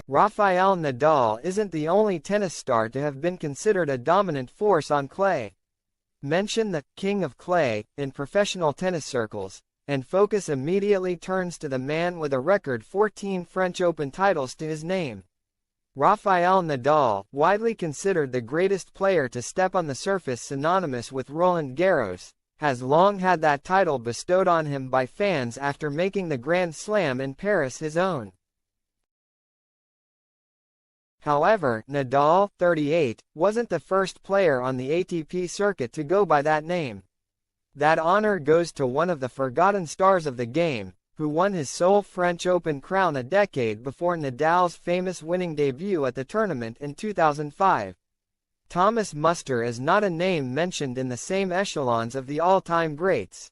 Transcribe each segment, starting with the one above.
Rafael Nadal isn't the only tennis star to have been considered a dominant force on clay. Mention the "king of clay" in professional tennis circles, and focus immediately turns to the man with a record 14 French Open titles to his name. Rafael Nadal, widely considered the greatest player to step on the surface synonymous with Roland Garros, has long had that title bestowed on him by fans after making the Grand Slam in Paris his own. However, Nadal, 38, wasn't the first player on the ATP circuit to go by that name. That honor goes to one of the forgotten stars of the game, who won his sole French Open crown a decade before Nadal's famous winning debut at the tournament in 2005. Thomas Muster is not a name mentioned in the same echelons of the all-time greats.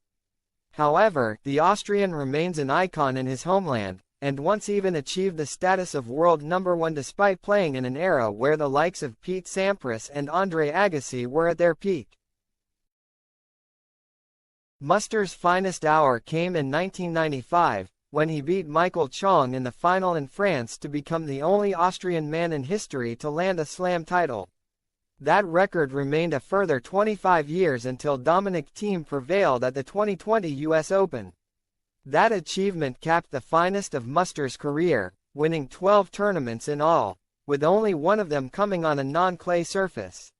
However, the Austrian remains an icon in his homeland, and once even achieved the status of world number one despite playing in an era where the likes of Pete Sampras and Andre Agassi were at their peak. Muster's finest hour came in 1995, when he beat Michael Chong in the final in France to become the only Austrian man in history to land a Slam title. That record remained a further 25 years until Dominic Thiem prevailed at the 2020 US Open. That achievement capped the finest of Muster's career, winning 12 tournaments in all, with only one of them coming on a non-clay surface.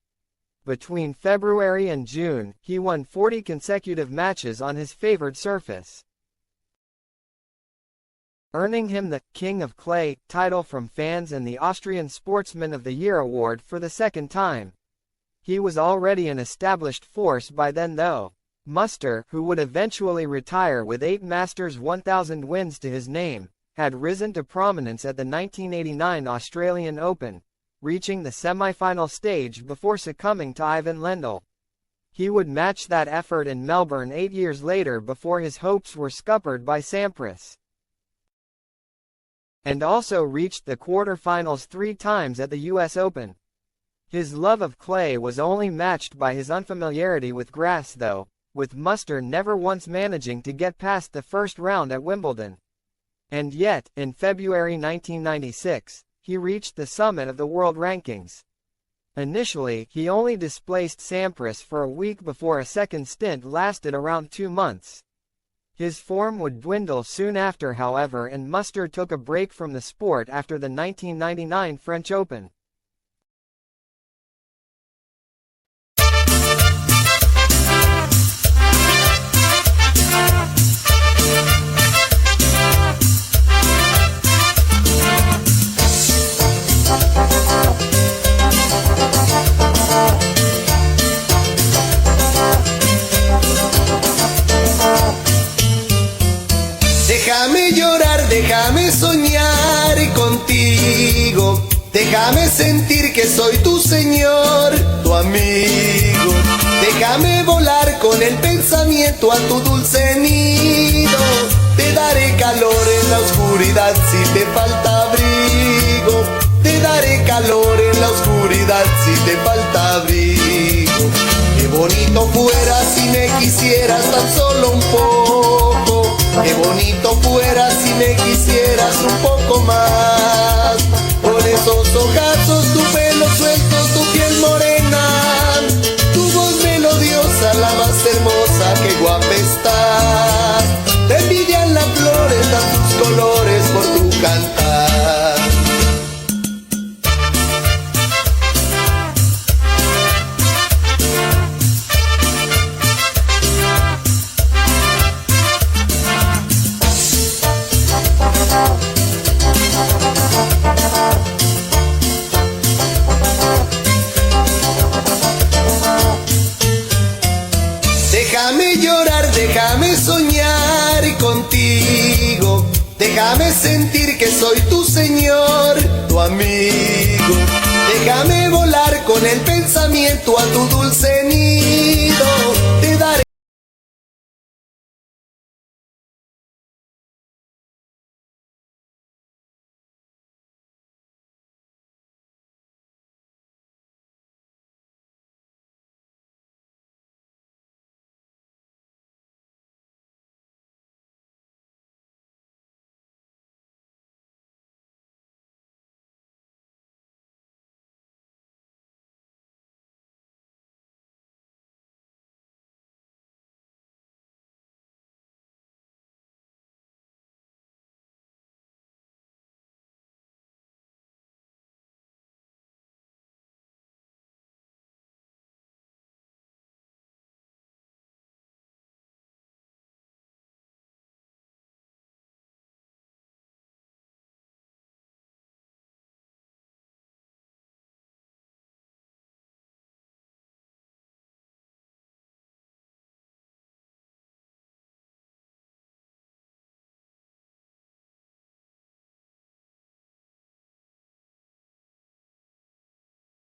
Between February and June, he won 40 consecutive matches on his favored surface, earning him the "King of Clay" title from fans and the Austrian Sportsman of the Year award for the second time. He was already an established force by then though. Muster, who would eventually retire with 8 Masters 1000 wins to his name, had risen to prominence at the 1989 Australian Open, reaching the semi-final stage before succumbing to Ivan Lendl. He would match that effort in Melbourne 8 years later before his hopes were scuppered by Sampras, and also reached the quarter-finals 3 times at the US Open. His love of clay was only matched by his unfamiliarity with grass though, with Muster never once managing to get past the first round at Wimbledon. And yet, in February 1996, he reached the summit of the world rankings. Initially, he only displaced Sampras for a week before a second stint lasted around 2 months. His form would dwindle soon after however, and Muster took a break from the sport after the 1999 French Open. Déjame llorar, déjame soñar contigo, déjame sentir que soy tu señor, tu amigo. Déjame volar con el pensamiento a tu dulce nido. Te daré calor en la oscuridad si te falta abrigo. Te daré calor en la oscuridad si te falta abrigo. Qué bonito fuera si me quisieras tan solo un poco. Qué bonito fuera si me quisieras un poco más. Con esos ojazos, tu pelo suelto, tu piel morena, tu voz melodiosa, la más hermosa, qué guapa estás. Te envidian las flores, dan tus colores por tu cantar. Déjame llorar, déjame soñar contigo. Déjame sentir que soy tu señor, tu amigo. Déjame volar con el pensamiento a tu dulce nido.